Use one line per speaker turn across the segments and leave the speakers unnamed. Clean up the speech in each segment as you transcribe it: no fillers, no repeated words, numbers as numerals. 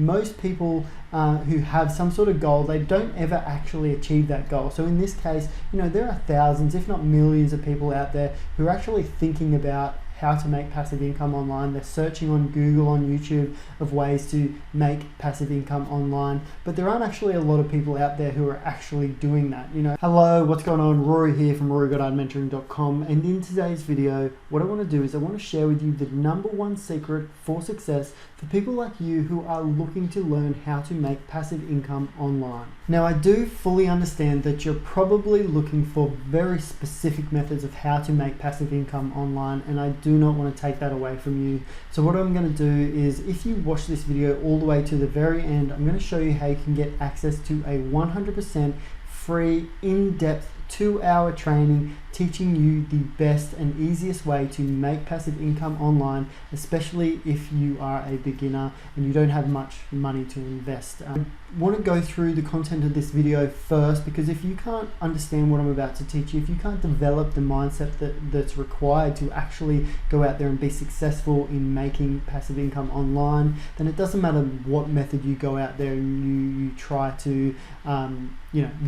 most people who have some sort of goal, they don't ever actually achieve that goal. So in this case, there are thousands, if not millions of people out there who are actually thinking about how to make passive income online. They're searching on Google, on YouTube, of ways to make passive income online, but there aren't actually a lot of people out there who are actually doing that. Hello, what's going on? Rory here from RoryGoddardMentoring.com, and in today's video, what I want to do is I want to share with you the #1 secret for success for people like you who are looking to learn how to make passive income online. Now, I do fully understand that you're probably looking for very specific methods of how to make passive income online, and I do not want to take that away from you. So what I'm going to do is, if you watch this video all the way to the very end, I'm going to show you how you can get access to a 100% free, in-depth 2-hour training teaching you the best and easiest way to make passive income online, especially if you are a beginner and you don't have much money to invest. I want to go through the content of this video first, because if you can't understand what I'm about to teach you, if you can't develop the mindset that's required to actually go out there and be successful in making passive income online, then it doesn't matter what method you go out there and you try to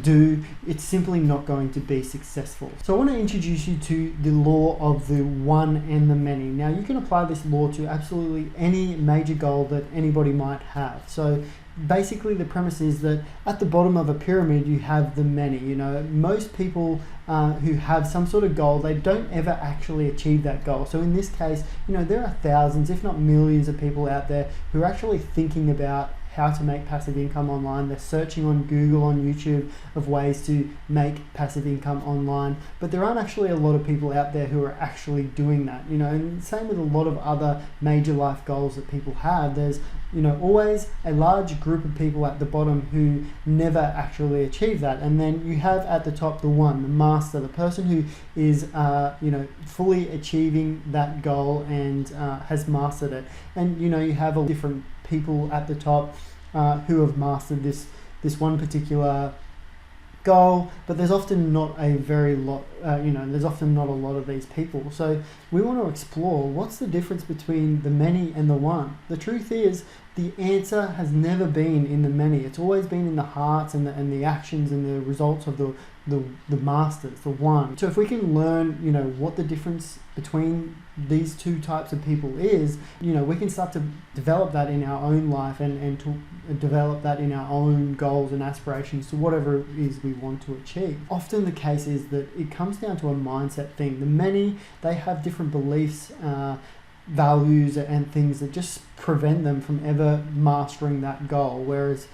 do, it's simply not going to be successful. So I want to introduce you to the law of the one and the many. Now, you can apply this law to absolutely any major goal that anybody might have. So basically the premise is that at the bottom of a pyramid you have the many. Most people who have some sort of goal, they don't ever actually achieve that goal. So in this case, there are thousands, if not millions of people out there who are actually thinking about how to make passive income online. They're searching on Google, on YouTube, of ways to make passive income online, but there aren't actually a lot of people out there who are actually doing that. And same with a lot of other major life goals that people have. There's always a large group of people at the bottom who never actually achieve that, and then you have at the top the master, the person who is fully achieving that goal and has mastered it. And you have all different people at the top who have mastered this one particular goal, but there's often not a there's often not a lot of these people. So we want to explore what's the difference between the many and the one. The truth is, the answer has never been in the many. It's always been in the hearts and the actions and the results of the masters, the one. So if we can learn, what the difference between these two types of people is, we can start to develop that in our own life and to develop that in our own goals and aspirations to whatever it is we want to achieve. Often the case is that it comes down to a mindset thing. The many, they have different beliefs, values and things that just prevent them from ever mastering that goal, whereas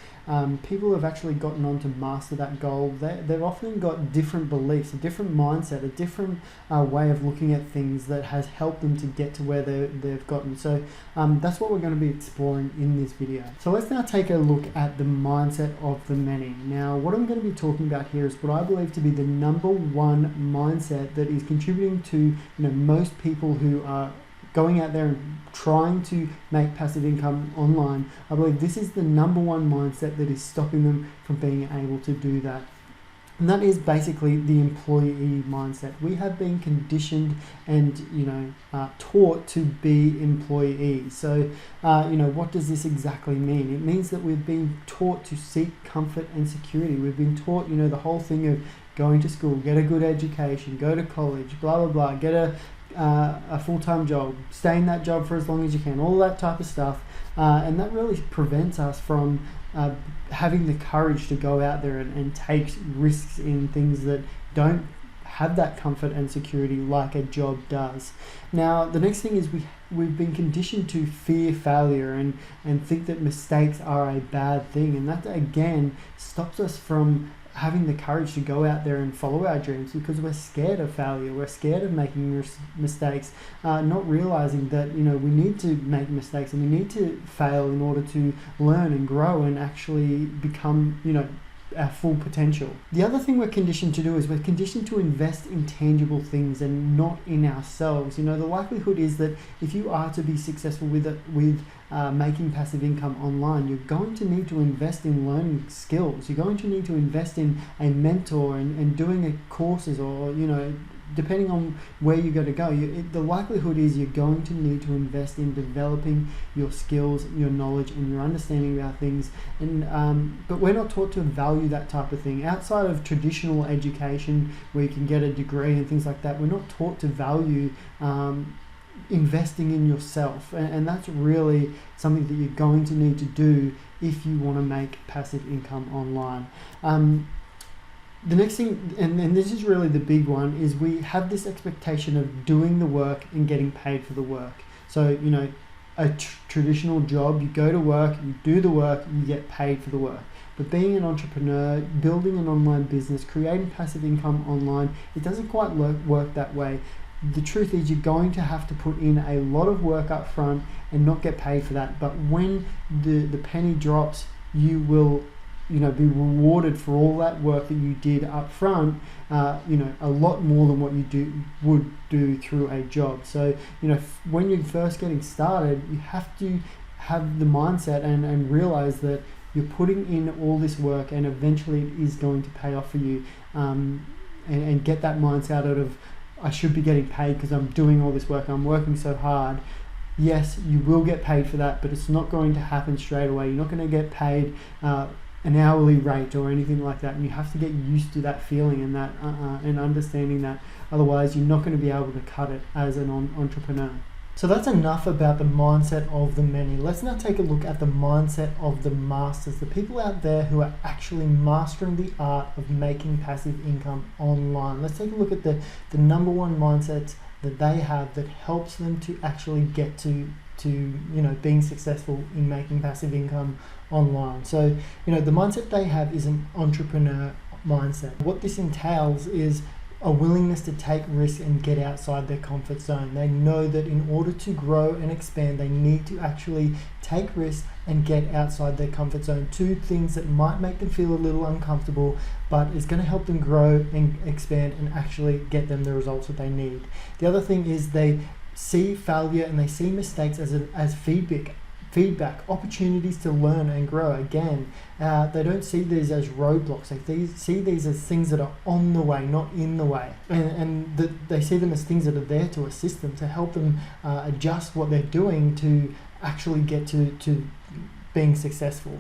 people who have actually gotten on to master that goal, they've often got different beliefs, a different mindset, a different way of looking at things that has helped them to get to where they've gotten. So that's what we're going to be exploring in this video. So let's now take a look at the mindset of the many. Now, what I'm going to be talking about here is what I believe to be the #1 mindset that is contributing to most people who are going out there and trying to make passive income online. I believe this is the #1 mindset that is stopping them from being able to do that. And that is basically the employee mindset. We have been conditioned and taught to be employees. So what does this exactly mean? It means that we've been taught to seek comfort and security. We've been taught the whole thing of going to school, get a good education, go to college, blah blah blah, get a full-time job, stay in that job for as long as you can, all that type of stuff, and that really prevents us from having the courage to go out there and take risks in things that don't have that comfort and security like a job does. Now, the next thing is we've been conditioned to fear failure and think that mistakes are a bad thing, and that again stops us from having the courage to go out there and follow our dreams, because we're scared of failure, we're scared of making mistakes, not realizing that we need to make mistakes and we need to fail in order to learn and grow and actually become our full potential. The other thing we're conditioned to do is we're conditioned to invest in tangible things and not in ourselves. The likelihood is that if you are to be successful with making passive income online, you're going to need to invest in learning skills. You're going to need to invest in a mentor and doing courses or depending on where you're going to go, the likelihood is you're going to need to invest in developing your skills, your knowledge, and your understanding about things. And but we're not taught to value that type of thing outside of traditional education, where you can get a degree and things like that. We're not taught to value investing in yourself, and that's really something that you're going to need to do if you want to make passive income online. The next thing, and this is really the big one, is we have this expectation of doing the work and getting paid for the work. So, a traditional job, you go to work, you do the work, you get paid for the work. But being an entrepreneur, building an online business, creating passive income online, it doesn't quite work that way. The truth is you're going to have to put in a lot of work up front and not get paid for that. But when the penny drops, you will be rewarded for all that work that you did up front, a lot more than what you would do through a job. So, when you're first getting started, you have to have the mindset and realize that you're putting in all this work and eventually it is going to pay off for you, and get that mindset out of, I should be getting paid because I'm doing all this work, I'm working so hard. Yes, you will get paid for that, but it's not going to happen straight away. You're not going to get paid an hourly rate or anything like that, and you have to get used to that feeling and that and understanding that. Otherwise, you're not going to be able to cut it as an entrepreneur. So that's enough about the mindset of the many. Let's now take a look at the mindset of the masters, the people out there who are actually mastering the art of making passive income online. Let's take a look at the number one mindsets that they have that helps them to actually get to being successful in making passive income online. So, the mindset they have is an entrepreneur mindset. What this entails is a willingness to take risks and get outside their comfort zone. They know that in order to grow and expand, they need to actually take risks and get outside their comfort zone. Two things that might make them feel a little uncomfortable, but is going to help them grow and expand and actually get them the results that they need. The other thing is they see failure and they see mistakes as feedback, opportunities to learn and grow. Again, they don't see these as roadblocks. They see these as things that are on the way, not in the way. And they see them as things that are there to assist them, to help them adjust what they're doing to actually get to being successful.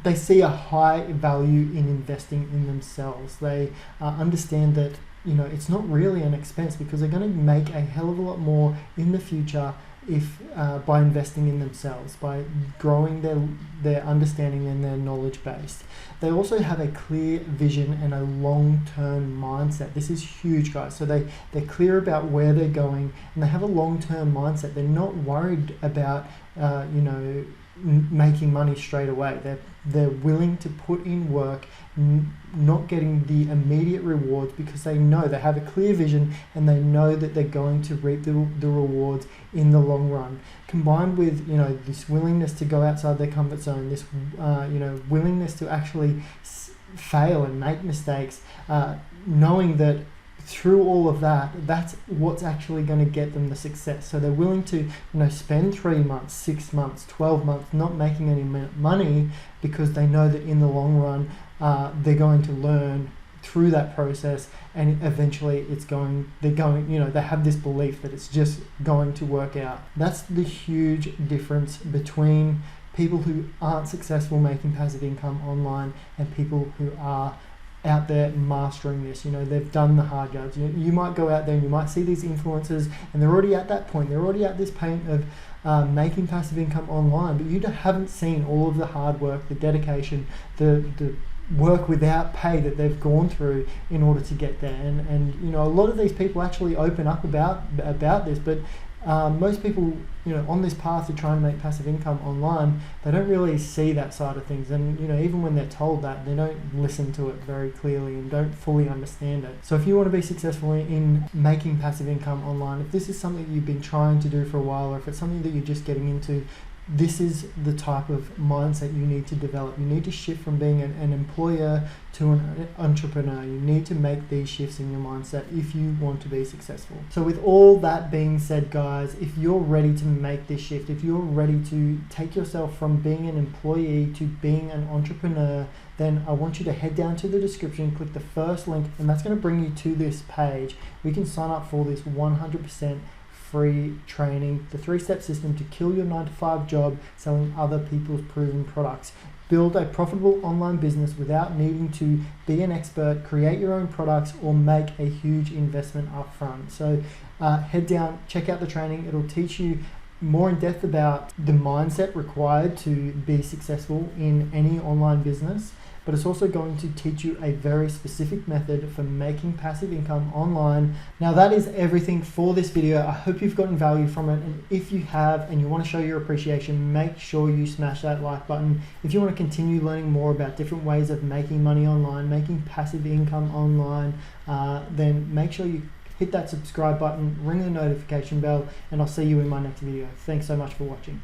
They see a high value in investing in themselves. They understand that it's not really an expense, because they're going to make a hell of a lot more in the future if by investing in themselves, by growing their understanding and their knowledge base. They also have a clear vision and a long-term mindset. This is huge, guys. So they're clear about where they're going, and they have a long-term mindset. They're not worried about making money straight away. They're willing to put in work, not getting the immediate rewards, because they know they have a clear vision and they know that they're going to reap the rewards in the long run. Combined with this willingness to go outside their comfort zone, this willingness to actually fail and make mistakes, knowing that through all of that, that's what's actually going to get them the success. So they're willing to spend 3 months, 6 months, 12 months not making any money, because they know that in the long run they're going to learn through that process, and eventually they have this belief that it's just going to work out. That's the huge difference between people who aren't successful making passive income online and people who are out there mastering this. They've done the hard yards. You might go out there and you might see these influencers and they're already at that point. They're already at this point of making passive income online, but you haven't seen all of the hard work, the dedication, the work without pay that they've gone through in order to get there. And a lot of these people actually open up about this, but most people on this path to try and make passive income online, they don't really see that side of things, and even when they're told that, they don't listen to it very clearly and don't fully understand it. So if you want to be successful in making passive income online, if this is something you've been trying to do for a while, or if it's something that you're just getting into, this is the type of mindset you need to develop. You need to shift from being an employer to an entrepreneur. You need to make these shifts in your mindset if you want to be successful. So with all that being said, guys, if you're ready to make this shift, if you're ready to take yourself from being an employee to being an entrepreneur, then I want you to head down to the description, click the first link, and that's going to bring you to this page. We can sign up for this 100% free training, the 3-step system to kill your 9-to-5 job selling other people's proven products. Build a profitable online business without needing to be an expert, create your own products, or make a huge investment up front. So head down, check out the training. It'll teach you more in depth about the mindset required to be successful in any online business, but it's also going to teach you a very specific method for making passive income online. Now that is everything for this video. I hope you've gotten value from it, and if you have and you want to show your appreciation, make sure you smash that like button. If you want to continue learning more about different ways of making money online, making passive income online, then make sure you hit that subscribe button, ring the notification bell, and I'll see you in my next video. Thanks so much for watching.